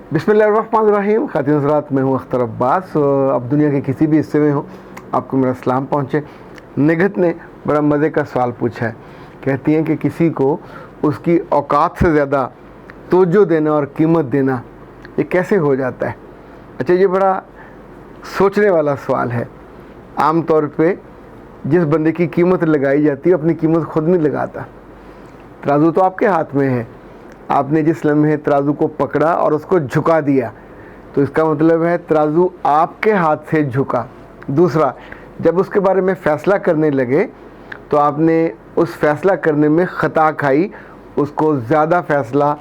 बिस्मिल्लाहिर्रहमानिर्रहीम। ख़ातिन हज़रात, मैं हूँ अख्तर अब्बास। अब दुनिया के किसी भी हिस्से में हो, आपको मेरा सलाम पहुँचे। निगहत ने बड़ा मज़े का सवाल पूछा है। कहती हैं कि किसी को उसकी औकात से ज़्यादा तवज्जो देना और कीमत देना, ये कैसे हो जाता है? अच्छा, ये बड़ा सोचने वाला सवाल है। आम तौर पे जिस बंदे की कीमत लगाई जाती है, अपनी कीमत खुद नहीं लगाता। तराजू तो आपके हाथ में है। आपने जिस लम्हे तराजू को पकड़ा और उसको झुका दिया, तो इसका मतलब है तराजू आपके हाथ से झुका। दूसरा, जब उसके बारे में फ़ैसला करने लगे तो आपने उस फैसला करने में ख़ता खाई, उसको ज़्यादा फ़ैसला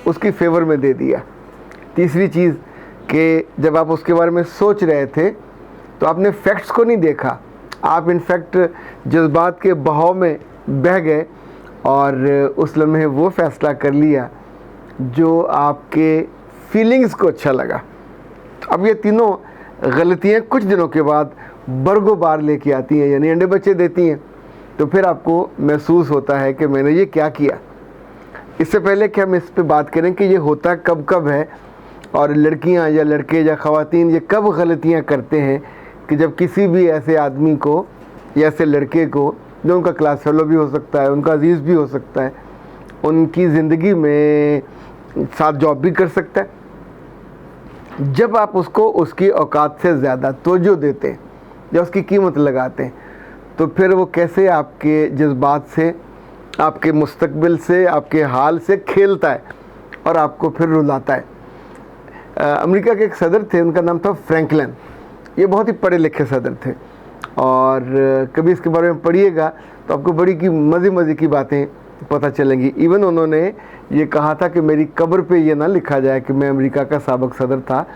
उसकी फेवर में दे दिया। तीसरी चीज़ कि जब आप उसके बारे में सोच रहे थे तो आपने फैक्ट्स को नहीं देखा, आप इनफैक्ट जज्बात के बहाव में बह गए और उस लम्हे वो फ़ैसला कर लिया जो आपके फीलिंग्स को अच्छा लगा। अब ये तीनों गलतियाँ कुछ दिनों के बाद बरगो बार लेके आती हैं, यानी अंडे बच्चे देती हैं। तो फिर आपको महसूस होता है कि मैंने ये क्या किया। इससे पहले कि हम इस पे बात करें कि ये होता कब कब है और लड़कियां या लड़के या ख़वातीन ये कब गलतियां करते हैं, कि जब किसी भी ऐसे आदमी को या ऐसे लड़के को, जो उनका क्लास फेलो भी हो सकता है, उनका अजीज़ भी हो सकता है, उनकी ज़िंदगी में साथ जॉब भी कर सकता है, जब आप उसको उसकी औकात से ज़्यादा तवज्जो देते हैं या उसकी कीमत लगाते हैं, तो फिर वो कैसे आपके जज्बात से, आपके मुस्तकबिल से, आपके हाल से खेलता है और आपको फिर रुलाता है। अमेरिका के एक सदर थे, उनका नाम था फ्रैंकलिन। ये बहुत ही पढ़े लिखे सदर थे और कभी इसके बारे में पढ़िएगा तो आपको बड़ी की मज़े की बातें पता चलेंगी। इवन उन्होंने ये कहा था कि मेरी कब्र पे ये ना लिखा जाए कि मैं अमेरिका का साबिक सदर था,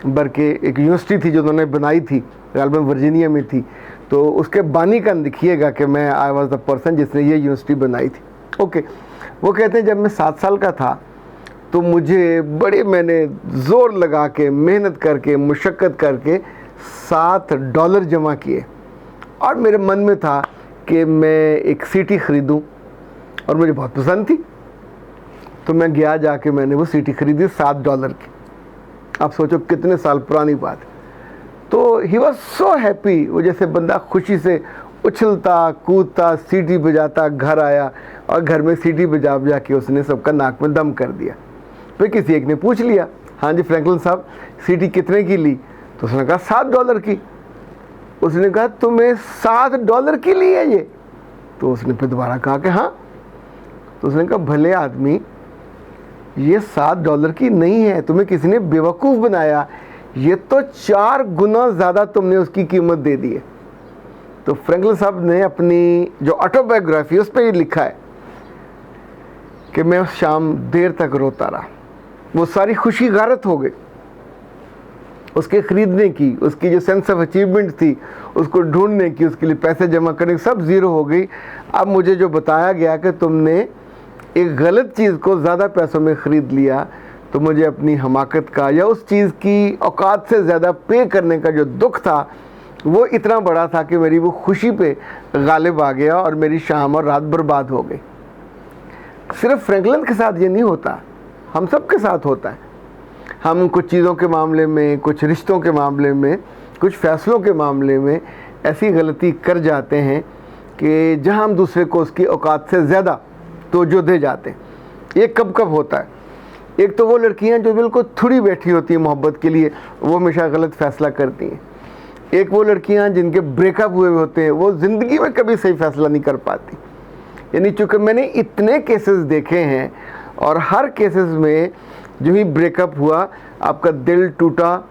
बल्कि एक यूनिवर्सिटी थी जो उन्होंने बनाई थी, गालबन वर्जीनिया में थी, तो उसके बानी का लिखिएगा कि मैं आई वॉज द पर्सन जिसने ये यूनिवर्सिटी बनाई थी। ओके, वो कहते हैं जब मैं 7 साल का था तो मैंने ज़ोर लगा के, मेहनत करके, मुशक्क़त करके $7 जमा किए और मेरे मन में था कि मैं एक सीटी ख़रीदूँ और मुझे बहुत पसंद थी, तो मैं गया, जाके मैंने वो सीटी ख़रीदी $7 की। आप सोचो कितने साल पुरानी बात। तो ही वॉज सो हैप्पी, वो जैसे बंदा खुशी से उछलता कूदता सीटी बजाता घर आया और घर में सीटी बजा बजा के उसने सबका नाक में दम कर दिया। फिर किसी एक ने पूछ लिया, हाँ जी फ्रैंकलिन साहब, सीटी कितने की ली? तो उसने कहा $7 की। उसने कहा तुम्हें $7 की ली है ये? तो उसने फिर दोबारा कहा कि हाँ। तो उसने कहा भले आदमी, ये $7 की नहीं है, तुम्हें किसी ने बेवकूफ़ बनाया, ये तो 4 गुना ज़्यादा तुमने उसकी कीमत दे दी है। तो फ्रैंकलिन साहब ने अपनी जो ऑटोबायोग्राफी उस पर ये लिखा है कि मैं उस शाम देर तक रोता रहा। वो सारी खुशी गारत हो गई, उसके ख़रीदने की, उसकी जो सेंस ऑफ अचीवमेंट थी, उसको ढूंढने की, उसके लिए पैसे जमा करने की, सब ज़ीरो हो गई। अब मुझे जो बताया गया कि तुमने एक गलत चीज़ को ज़्यादा पैसों में ख़रीद लिया, तो मुझे अपनी हमाकत का या उस चीज़ की औकात से ज़्यादा पे करने का जो दुख था वो इतना बड़ा था कि मेरी वो खुशी पे गालिब आ गया और मेरी शाम और रात बर्बाद हो गई। सिर्फ फ्रैंकलिन के साथ ये नहीं होता, हम सब के साथ होता है। हम कुछ चीज़ों के मामले में, कुछ रिश्तों के मामले में, कुछ फ़ैसलों के मामले में ऐसी गलती कर जाते हैं कि जहां हम दूसरे को उसकी औकात से ज़्यादा तवज्जो दे जाते हैं। ये कब कब होता है? एक तो वो लड़कियां जो बिल्कुल थोड़ी बैठी होती हैं मोहब्बत के लिए, वो हमेशा गलत फ़ैसला करती हैं। एक वो लड़कियां जिनके ब्रेकअप हुए होते हैं, वो ज़िंदगी में कभी सही फ़ैसला नहीं कर पाती। यानी चूँकि मैंने इतने केसेस देखे हैं और हर केसेस में जो ही ब्रेकअप हुआ, आपका दिल टूटा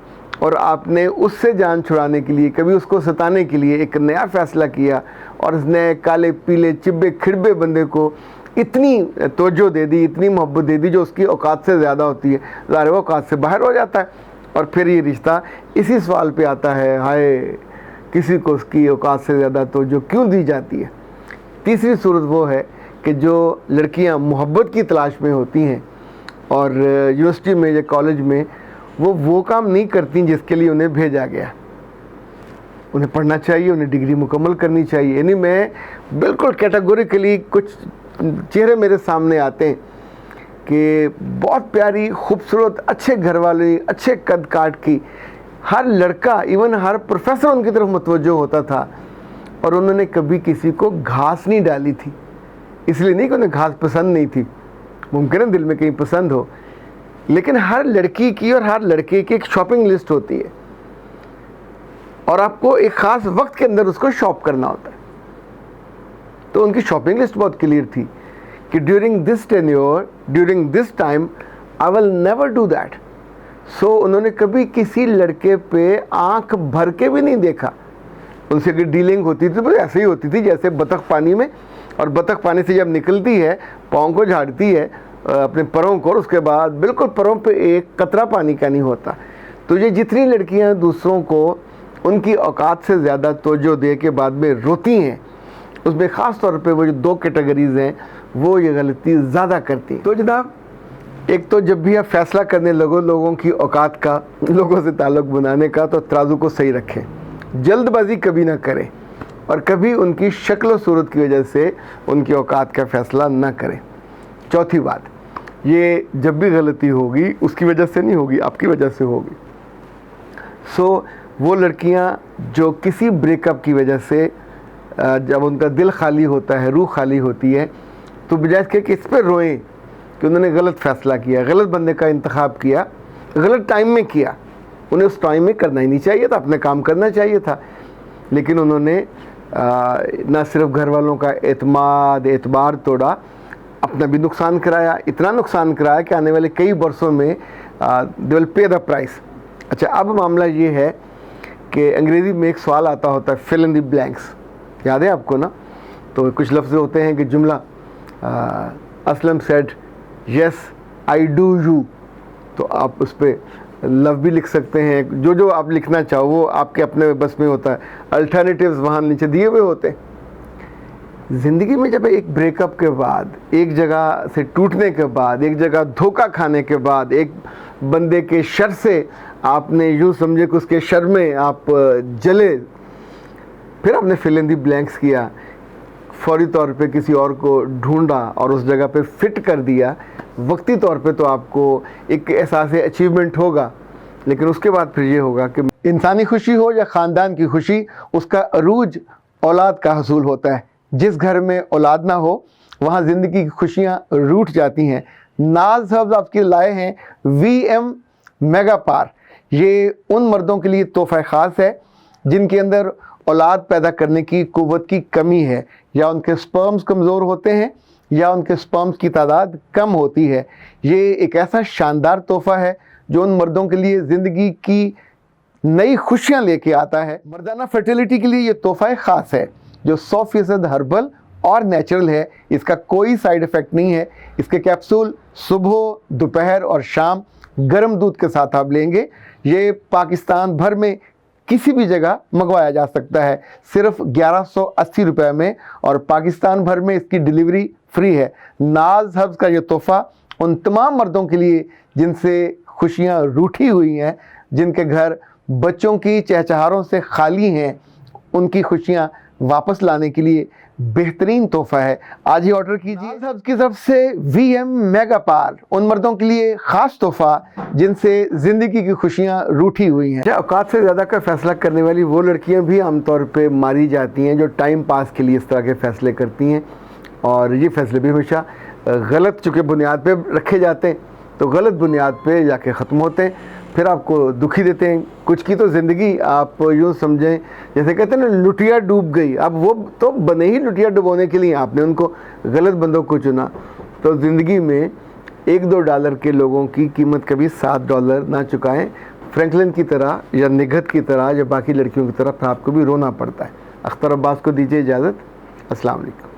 और आपने उससे जान छुड़ाने के लिए, कभी उसको सताने के लिए एक नया फ़ैसला किया और उस नए काले पीले चिब्बे खिड़बे बंदे को इतनी तवज्जो दे दी, इतनी मोहब्बत दे दी जो उसकी औकात से ज़्यादा होती है, ज़ाहिर वो औकात से बाहर हो जाता है। और फिर ये रिश्ता इसी सवाल पे आता है, हाय किसी को उसकी औकात से ज़्यादा तवज्जो क्यों दी जाती है? तीसरी सूरत वो है कि जो लड़कियां मोहब्बत की तलाश में होती हैं और यूनिवर्सिटी में या कॉलेज में वो काम नहीं करती जिसके लिए उन्हें भेजा गया। उन्हें पढ़ना चाहिए, उन्हें डिग्री मुकम्मल करनी चाहिए। यानी मैं बिल्कुल कैटेगोरिकली, कुछ चेहरे मेरे सामने आते हैं कि बहुत प्यारी, खूबसूरत, अच्छे घर वाले, अच्छे कद काट की, हर लड़का, इवन हर प्रोफेसर उनकी तरफ मुतवज्जो होता था। और उन्होंने कभी किसी को घास नहीं डाली थी, इसलिए नहीं कि उन्हें घास पसंद नहीं थी, मुमकिन है दिल में कहीं पसंद हो, लेकिन हर लड़की की और हर लड़के की एक शॉपिंग लिस्ट होती है और आपको एक ख़ास वक्त के अंदर उसको शॉप करना होता है। तो उनकी शॉपिंग लिस्ट बहुत क्लियर थी कि during this tenure, during this time I will never do that. So उन्होंने कभी किसी लड़के पे आंख भर के भी नहीं देखा। उनसे अगर डीलिंग होती थी तो ऐसे ही होती थी जैसे बतख पानी में, और बतख पानी से जब निकलती है पाँव को झाड़ती है अपने परों को, उसके बाद बिल्कुल परों पे एक कतरा पानी का नहीं होता। तो ये जितनी लड़कियां दूसरों को उनकी औकात से ज़्यादा तवज्जो दे के बाद में रोती हैं, उसमें ख़ास तौर पे वो जो दो कैटेगरीज़ हैं वो ये गलती ज़्यादा करती हैं। तो जनाब, एक तो जब भी आप फैसला करने लगो लोगों की औकात का, लोगों से ताल्लुक़ बनाने का, तो तराजू को सही रखें, जल्दबाजी कभी ना करें और कभी उनकी शक्ल सूरत की वजह से उनकी औकात का फ़ैसला ना करें। चौथी बात, ये जब भी गलती होगी उसकी वजह से नहीं होगी, आपकी वजह से होगी। सो वो लड़कियां जो किसी ब्रेकअप की वजह से जब उनका दिल खाली होता है, रूह खाली होती है, तो बजाय इसके कि इस पर रोएं कि उन्होंने गलत फ़ैसला किया, गलत बंदे का इंतखाब किया, गलत टाइम में किया, उन्हें उस टाइम में करना ही नहीं चाहिए था, अपने काम करना चाहिए था, लेकिन उन्होंने ना सिर्फ घर वालों का एतबार तोड़ा, अपना भी नुकसान कराया, इतना नुकसान कराया कि आने वाले कई बरसों में they will pay the price. अच्छा, अब मामला ये है कि अंग्रेज़ी में एक सवाल आता होता है, फिल इन द ब्लैंक्स, याद है आपको ना? तो कुछ लफ्ज़ होते हैं कि जुमला Aslam said yes I do you, तो आप उस पर लव भी लिख सकते हैं, जो जो आप लिखना चाहो वो आपके अपने बस में होता है, अल्टरनेटिव्स वहाँ नीचे दिए हुए होते हैं। ज़िंदगी में जब एक ब्रेकअप के बाद, एक जगह से टूटने के बाद, एक जगह धोखा खाने के बाद, एक बंदे के शर से आपने यूँ समझे कि उसके शर में आप जले, फिर आपने फिल इन दी ब्लैंक्स किया, फौरी तौर पे किसी और को ढूंढा और उस जगह पे फिट कर दिया, वक्ती तौर पे तो आपको एक एहसास अचीवमेंट होगा, लेकिन उसके बाद फिर ये होगा कि इंसानी खुशी हो या ख़ानदान की खुशी, उसका अरूज औलाद का हसूल होता है। जिस घर में औलाद ना हो वहाँ ज़िंदगी की खुशियाँ रूठ जाती हैं। नाज हब्स आपके लाए हैं VM मेगा पार। ये उन मर्दों के लिए तोहफ़ा ख़ास है जिनके अंदर औलाद पैदा करने की क़ुव्वत की कमी है, या उनके स्पर्म्स कमज़ोर होते हैं या उनके स्पर्म्स की तादाद कम होती है। ये एक ऐसा शानदार तोहफ़ा है जो उन मर्दों के लिए ज़िंदगी की नई खुशियाँ लेके आता है। मर्दाना फर्टिलिटी के लिए ये तोहफ़ा ख़ास है जो 100% हर्बल और नेचुरल है। इसका कोई साइड इफ़ेक्ट नहीं है। इसके कैप्सूल सुबह, दोपहर और शाम गर्म दूध के साथ आप लेंगे। ये पाकिस्तान भर में किसी भी जगह मंगवाया जा सकता है, सिर्फ 1180 रुपये में, और पाकिस्तान भर में इसकी डिलीवरी फ्री है। नाज हब्स का ये तोहफ़ा उन तमाम मर्दों के लिए जिनसे खुशियाँ रूठी हुई हैं, जिनके घर बच्चों की चहचहारों से खाली हैं, उनकी खुशियाँ वापस लाने के लिए बेहतरीन तोहफ़ा है। आज ही ऑर्डर कीजिए। नाज हब्स की तरफ से VM मेगा पार, उन मर्दों के लिए ख़ास तोहफ़ा जिनसे ज़िंदगी की खुशियाँ रूठी हुई हैं। औकात से ज़्यादा का फ़ैसला करने वाली वो लड़कियाँ भी आमतौर पे मारी जाती हैं जो टाइम पास के लिए इस तरह के फ़ैसले करती हैं, और ये फ़ैसले भी हमेशा गलत चूँकि बुनियाद पे रखे जाते हैं, तो गलत बुनियाद पे जाके ख़त्म होते हैं, फिर आपको दुखी देते हैं। कुछ की तो ज़िंदगी आप यूँ समझें जैसे कहते हैं ना, लुटिया डूब गई। अब वो तो बने ही लुटिया डुबोने के लिए, आपने उनको गलत बंदों को चुना। तो ज़िंदगी में $1-2 के लोगों की कीमत कभी $7 ना चुकाएं। फ्रैंकलिन की तरह या निगहत की तरह या बाकी लड़कियों की तरह आपको भी रोना पड़ता है। अख्तर अब्बास को दीजिए इजाज़त। अस्सलाम वालेकुम।